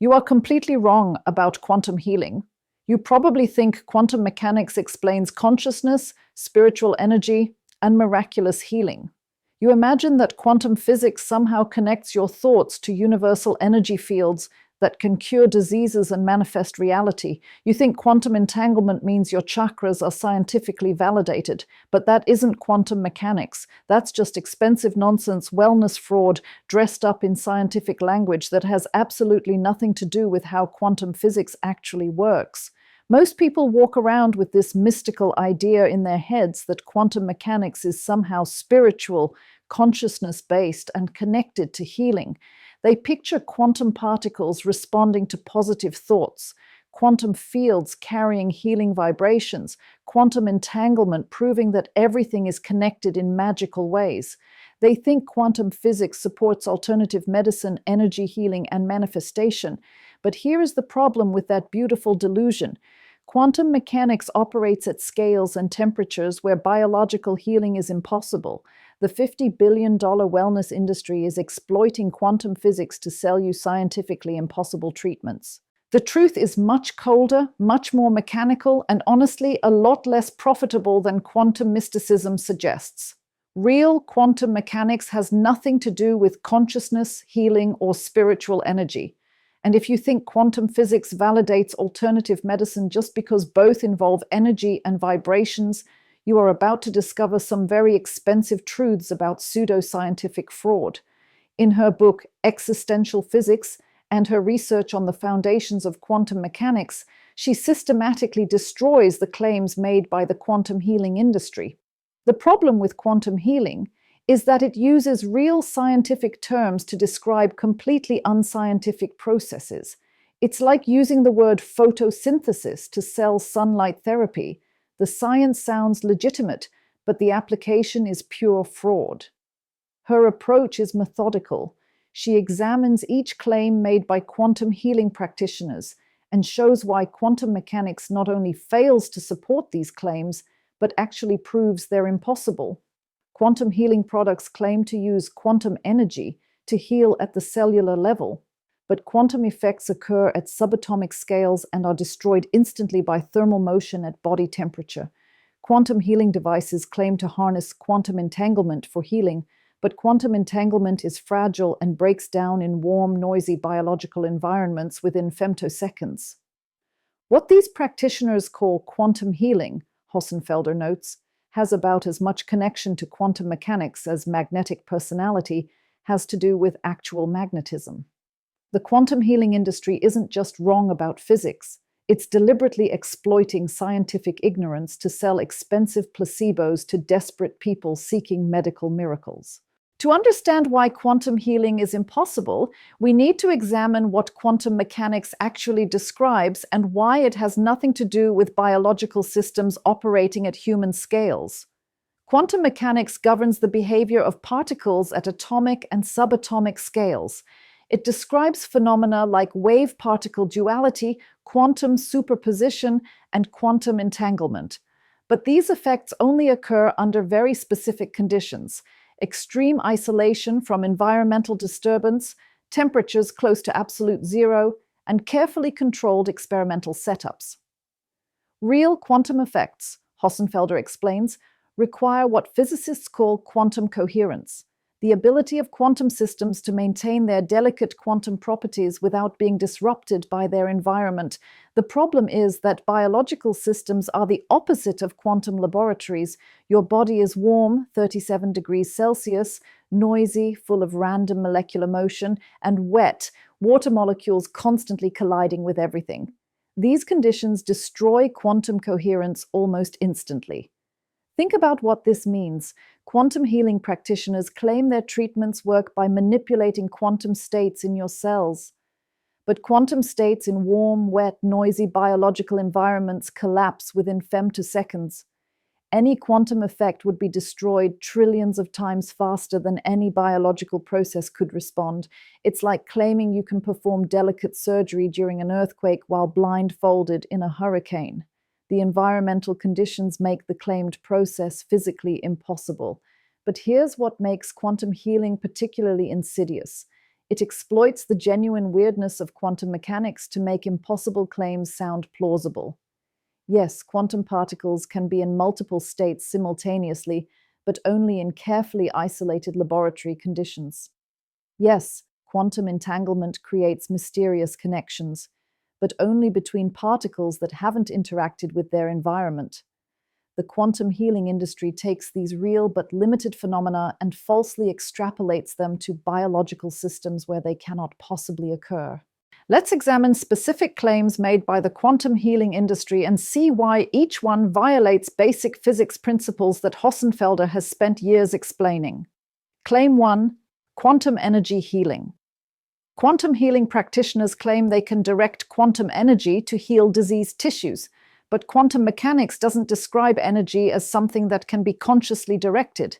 You are completely wrong about quantum healing. You probably think quantum mechanics explains consciousness, spiritual energy, and miraculous healing. You imagine that quantum physics somehow connects your thoughts to universal energy fields that can cure diseases and manifest reality. You think quantum entanglement means your chakras are scientifically validated, but that isn't quantum mechanics. That's just expensive nonsense wellness fraud dressed up in scientific language that has absolutely nothing to do with how quantum physics actually works. Most people walk around with this mystical idea in their heads that quantum mechanics is somehow spiritual, consciousness-based, and connected to healing. They picture quantum particles responding to positive thoughts, quantum fields carrying healing vibrations, quantum entanglement proving that everything is connected in magical ways. They think quantum physics supports alternative medicine, energy healing, and manifestation. But here is the problem with that beautiful delusion. Quantum mechanics operates at scales and temperatures where biological healing is impossible. The $50 billion wellness industry is exploiting quantum physics to sell you scientifically impossible treatments. The truth is much colder, much more mechanical, and honestly a lot less profitable than quantum mysticism suggests. Real quantum mechanics has nothing to do with consciousness, healing, or spiritual energy. And if you think quantum physics validates alternative medicine just because both involve energy and vibrations, you are about to discover some very expensive truths about pseudoscientific fraud. In her book, Existential Physics, and her research on the foundations of quantum mechanics, she systematically destroys the claims made by the quantum healing industry. The problem with quantum healing is that it uses real scientific terms to describe completely unscientific processes. It's like using the word photosynthesis to sell sunlight therapy. The science sounds legitimate, but the application is pure fraud. Her approach is methodical. She examines each claim made by quantum healing practitioners and shows why quantum mechanics not only fails to support these claims, but actually proves they're impossible. Quantum healing products claim to use quantum energy to heal at the cellular level, but quantum effects occur at subatomic scales and are destroyed instantly by thermal motion at body temperature. Quantum healing devices claim to harness quantum entanglement for healing, but quantum entanglement is fragile and breaks down in warm, noisy biological environments within femtoseconds. What these practitioners call quantum healing, Hossenfelder notes, has about as much connection to quantum mechanics as magnetic personality has to do with actual magnetism. The quantum healing industry isn't just wrong about physics. It's deliberately exploiting scientific ignorance to sell expensive placebos to desperate people seeking medical miracles. To understand why quantum healing is impossible, we need to examine what quantum mechanics actually describes and why it has nothing to do with biological systems operating at human scales. Quantum mechanics governs the behavior of particles at atomic and subatomic scales. It describes phenomena like wave-particle duality, quantum superposition, and quantum entanglement. But these effects only occur under very specific conditions: extreme isolation from environmental disturbance, temperatures close to absolute zero, and carefully controlled experimental setups. Real quantum effects, Hossenfelder explains, require what physicists call quantum coherence, the ability of quantum systems to maintain their delicate quantum properties without being disrupted by their environment. The problem is that biological systems are the opposite of quantum laboratories. Your body is warm, 37 degrees Celsius, noisy, full of random molecular motion, and wet, water molecules constantly colliding with everything. These conditions destroy quantum coherence almost instantly. Think about what this means. Quantum healing practitioners claim their treatments work by manipulating quantum states in your cells. But quantum states in warm, wet, noisy biological environments collapse within femtoseconds. Any quantum effect would be destroyed trillions of times faster than any biological process could respond. It's like claiming you can perform delicate surgery during an earthquake while blindfolded in a hurricane. The environmental conditions make the claimed process physically impossible. But here's what makes quantum healing particularly insidious. It exploits the genuine weirdness of quantum mechanics to make impossible claims sound plausible. Yes, quantum particles can be in multiple states simultaneously, but only in carefully isolated laboratory conditions. Yes, quantum entanglement creates mysterious connections, but only between particles that haven't interacted with their environment. The quantum healing industry takes these real but limited phenomena and falsely extrapolates them to biological systems where they cannot possibly occur. Let's examine specific claims made by the quantum healing industry and see why each one violates basic physics principles that Hossenfelder has spent years explaining. Claim 1: quantum energy healing. Quantum healing practitioners claim they can direct quantum energy to heal diseased tissues, but quantum mechanics doesn't describe energy as something that can be consciously directed.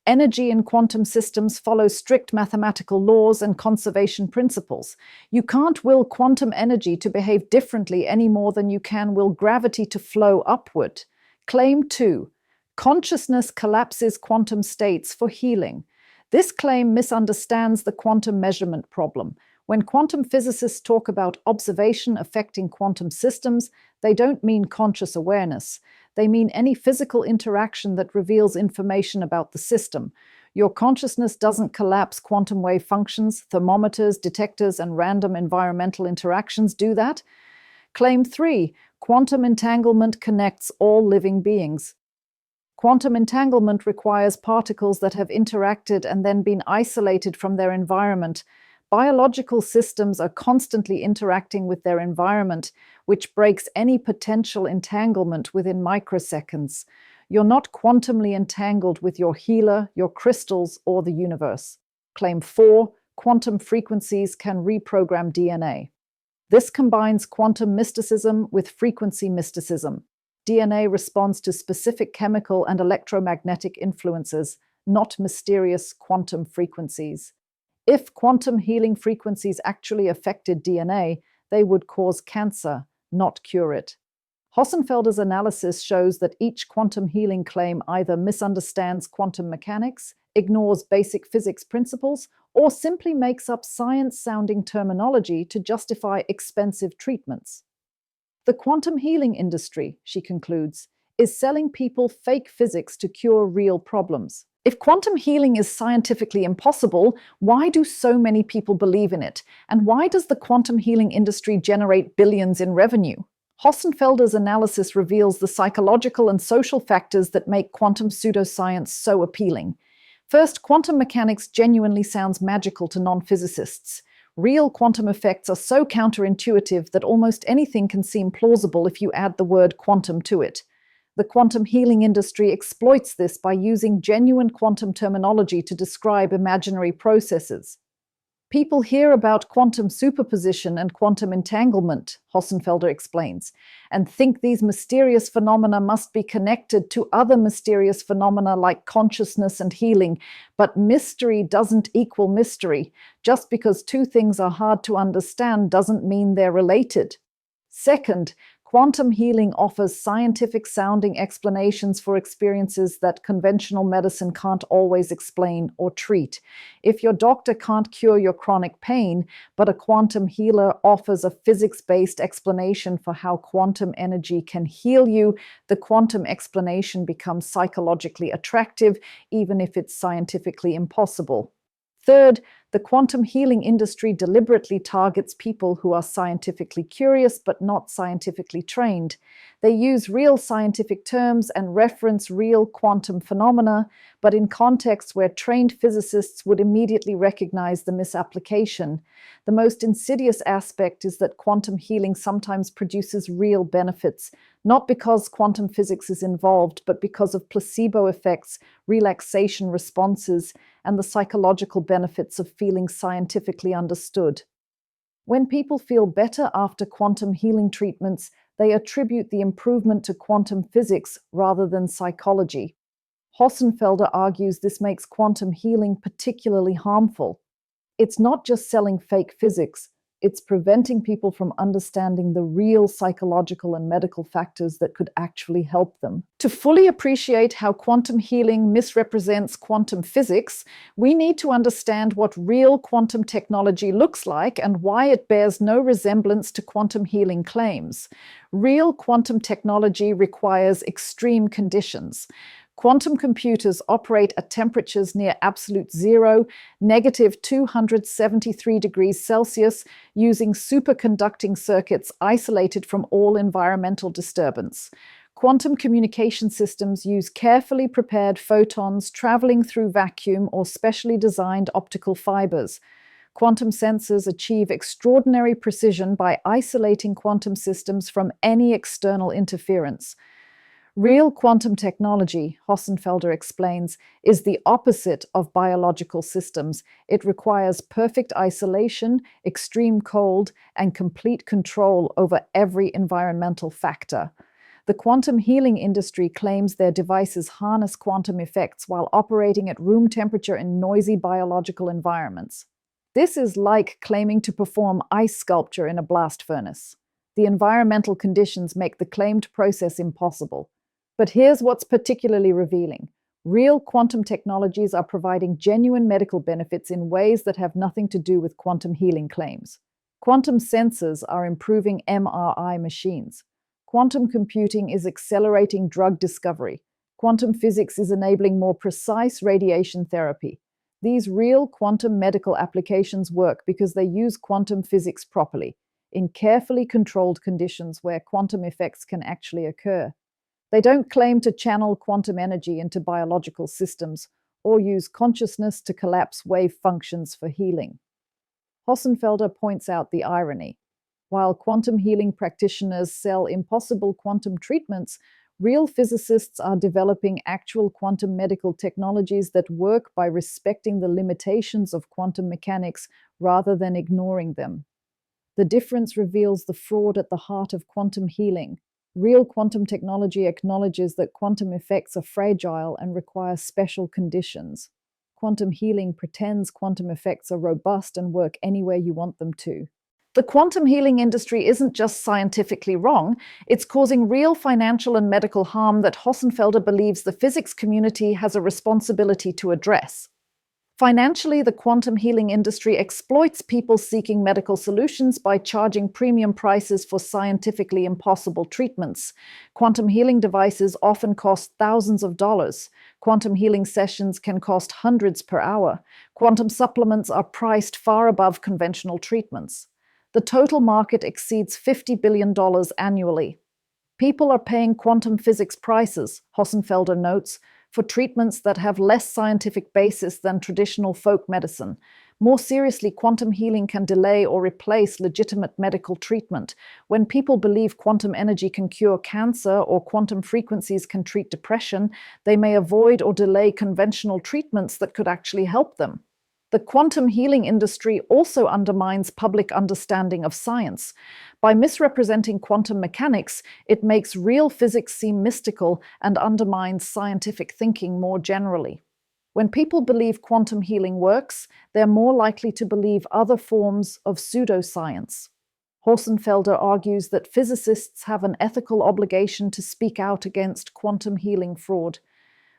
Energy in quantum systems follows strict mathematical laws and conservation principles. You can't will quantum energy to behave differently any more than you can will gravity to flow upward. Claim 2: consciousness collapses quantum states for healing. This claim misunderstands the quantum measurement problem. When quantum physicists talk about observation affecting quantum systems, they don't mean conscious awareness. They mean any physical interaction that reveals information about the system. Your consciousness doesn't collapse quantum wave functions, thermometers, detectors, and random environmental interactions do that. Claim 3: quantum entanglement connects all living beings. Quantum entanglement requires particles that have interacted and then been isolated from their environment. Biological systems are constantly interacting with their environment, which breaks any potential entanglement within microseconds. You're not quantumly entangled with your healer, your crystals, or the universe. Claim 4: quantum frequencies can reprogram DNA. This combines quantum mysticism with frequency mysticism. DNA responds to specific chemical and electromagnetic influences, not mysterious quantum frequencies. If quantum healing frequencies actually affected DNA, they would cause cancer, not cure it. Hossenfelder's analysis shows that each quantum healing claim either misunderstands quantum mechanics, ignores basic physics principles, or simply makes up science-sounding terminology to justify expensive treatments. The quantum healing industry, she concludes, is selling people fake physics to cure real problems. If quantum healing is scientifically impossible, why do so many people believe in it? And why does the quantum healing industry generate billions in revenue? Hossenfelder's analysis reveals the psychological and social factors that make quantum pseudoscience so appealing. First, quantum mechanics genuinely sounds magical to non-physicists. Real quantum effects are so counterintuitive that almost anything can seem plausible if you add the word quantum to it. The quantum healing industry exploits this by using genuine quantum terminology to describe imaginary processes. People hear about quantum superposition and quantum entanglement, Hossenfelder explains, and think these mysterious phenomena must be connected to other mysterious phenomena like consciousness and healing. But mystery doesn't equal mystery. Just because two things are hard to understand doesn't mean they're related. Second, quantum healing offers scientific-sounding explanations for experiences that conventional medicine can't always explain or treat. If your doctor can't cure your chronic pain, but a quantum healer offers a physics-based explanation for how quantum energy can heal you, the quantum explanation becomes psychologically attractive, even if it's scientifically impossible. Third, the quantum healing industry deliberately targets people who are scientifically curious but not scientifically trained. They use real scientific terms and reference real quantum phenomena, but in contexts where trained physicists would immediately recognize the misapplication. The most insidious aspect is that quantum healing sometimes produces real benefits, not because quantum physics is involved, but because of placebo effects, relaxation responses, and the psychological benefits of feeling scientifically understood. When people feel better after quantum healing treatments, they attribute the improvement to quantum physics rather than psychology. Hossenfelder argues this makes quantum healing particularly harmful. It's not just selling fake physics, It's preventing people from understanding the real psychological and medical factors that could actually help them. To fully appreciate how quantum healing misrepresents quantum physics, we need to understand what real quantum technology looks like and why it bears no resemblance to quantum healing claims. Real quantum technology requires extreme conditions. Quantum computers operate at temperatures near absolute zero, negative 273 degrees Celsius, using superconducting circuits isolated from all environmental disturbance. Quantum communication systems use carefully prepared photons traveling through vacuum or specially designed optical fibers. Quantum sensors achieve extraordinary precision by isolating quantum systems from any external interference. Real quantum technology, Hossenfelder explains, is the opposite of biological systems. It requires perfect isolation, extreme cold, and complete control over every environmental factor. The quantum healing industry claims their devices harness quantum effects while operating at room temperature in noisy biological environments. This is like claiming to perform ice sculpture in a blast furnace. The environmental conditions make the claimed process impossible. But here's what's particularly revealing. Real quantum technologies are providing genuine medical benefits in ways that have nothing to do with quantum healing claims. Quantum sensors are improving MRI machines. Quantum computing is accelerating drug discovery. Quantum physics is enabling more precise radiation therapy. These real quantum medical applications work because they use quantum physics properly, in carefully controlled conditions where quantum effects can actually occur. They don't claim to channel quantum energy into biological systems or use consciousness to collapse wave functions for healing. Hossenfelder points out the irony. While quantum healing practitioners sell impossible quantum treatments, real physicists are developing actual quantum medical technologies that work by respecting the limitations of quantum mechanics rather than ignoring them. The difference reveals the fraud at the heart of quantum healing. Real quantum technology acknowledges that quantum effects are fragile and require special conditions. Quantum healing pretends quantum effects are robust and work anywhere you want them to. The quantum healing industry isn't just scientifically wrong, it's causing real financial and medical harm that Hossenfelder believes the physics community has a responsibility to address. Financially, the quantum healing industry exploits people seeking medical solutions by charging premium prices for scientifically impossible treatments. Quantum healing devices often cost thousands of dollars. Quantum healing sessions can cost hundreds per hour. Quantum supplements are priced far above conventional treatments. The total market exceeds $50 billion annually. People are paying quantum physics prices, Hossenfelder notes, for treatments that have less scientific basis than traditional folk medicine. More seriously, quantum healing can delay or replace legitimate medical treatment. When people believe quantum energy can cure cancer or quantum frequencies can treat depression, they may avoid or delay conventional treatments that could actually help them. The quantum healing industry also undermines public understanding of science. By misrepresenting quantum mechanics, it makes real physics seem mystical and undermines scientific thinking more generally. When people believe quantum healing works, they're more likely to believe other forms of pseudoscience. Hossenfelder argues that physicists have an ethical obligation to speak out against quantum healing fraud.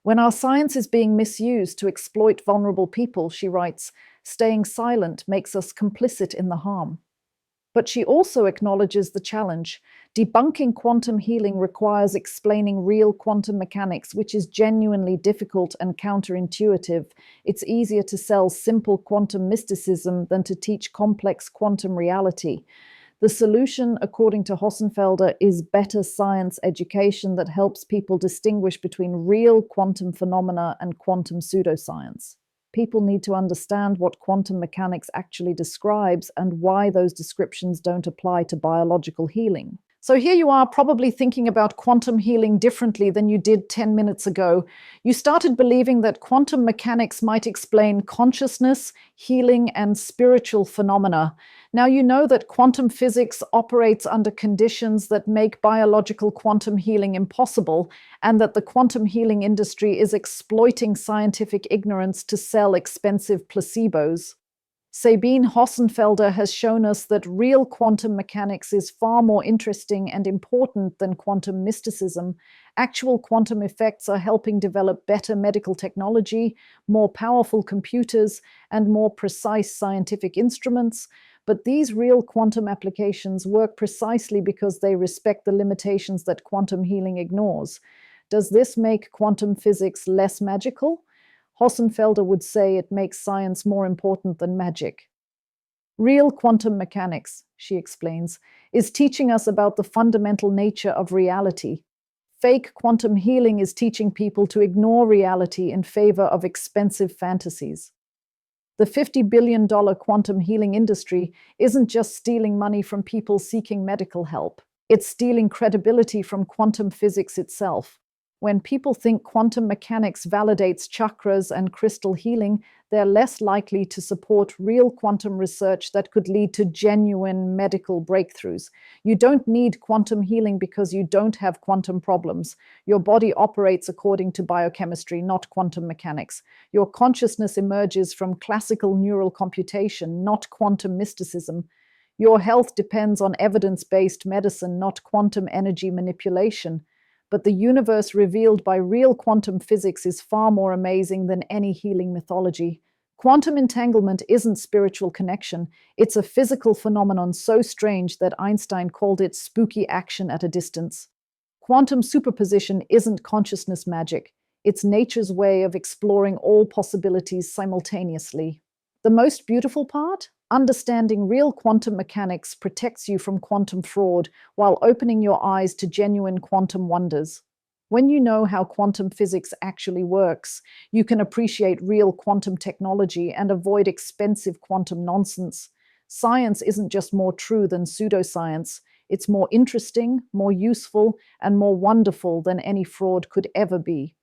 When our science is being misused to exploit vulnerable people, she writes, staying silent makes us complicit in the harm. But she also acknowledges the challenge. Debunking quantum healing requires explaining real quantum mechanics, which is genuinely difficult and counterintuitive. It's easier to sell simple quantum mysticism than to teach complex quantum reality. The solution, according to Hossenfelder, is better science education that helps people distinguish between real quantum phenomena and quantum pseudoscience. People need to understand what quantum mechanics actually describes and why those descriptions don't apply to biological healing. So here you are, probably thinking about quantum healing differently than you did 10 minutes ago. You started believing that quantum mechanics might explain consciousness, healing, and spiritual phenomena. Now you know that quantum physics operates under conditions that make biological quantum healing impossible, and that the quantum healing industry is exploiting scientific ignorance to sell expensive placebos. Sabine Hossenfelder has shown us that real quantum mechanics is far more interesting and important than quantum mysticism. Actual quantum effects are helping develop better medical technology, more powerful computers, and more precise scientific instruments. But these real quantum applications work precisely because they respect the limitations that quantum healing ignores. Does this make quantum physics less magical? Hossenfelder would say it makes science more important than magic. Real quantum mechanics, she explains, is teaching us about the fundamental nature of reality. Fake quantum healing is teaching people to ignore reality in favor of expensive fantasies. The $50 billion quantum healing industry isn't just stealing money from people seeking medical help. It's stealing credibility from quantum physics itself. When people think quantum mechanics validates chakras and crystal healing, they're less likely to support real quantum research that could lead to genuine medical breakthroughs. You don't need quantum healing because you don't have quantum problems. Your body operates according to biochemistry, not quantum mechanics. Your consciousness emerges from classical neural computation, not quantum mysticism. Your health depends on evidence-based medicine, not quantum energy manipulation. But the universe revealed by real quantum physics is far more amazing than any healing mythology. Quantum entanglement isn't spiritual connection. It's a physical phenomenon so strange that Einstein called it spooky action at a distance. Quantum superposition isn't consciousness magic. It's nature's way of exploring all possibilities simultaneously. The most beautiful part? Understanding real quantum mechanics protects you from quantum fraud while opening your eyes to genuine quantum wonders. When you know how quantum physics actually works, you can appreciate real quantum technology and avoid expensive quantum nonsense. Science isn't just more true than pseudoscience. It's more interesting, more useful, and more wonderful than any fraud could ever be.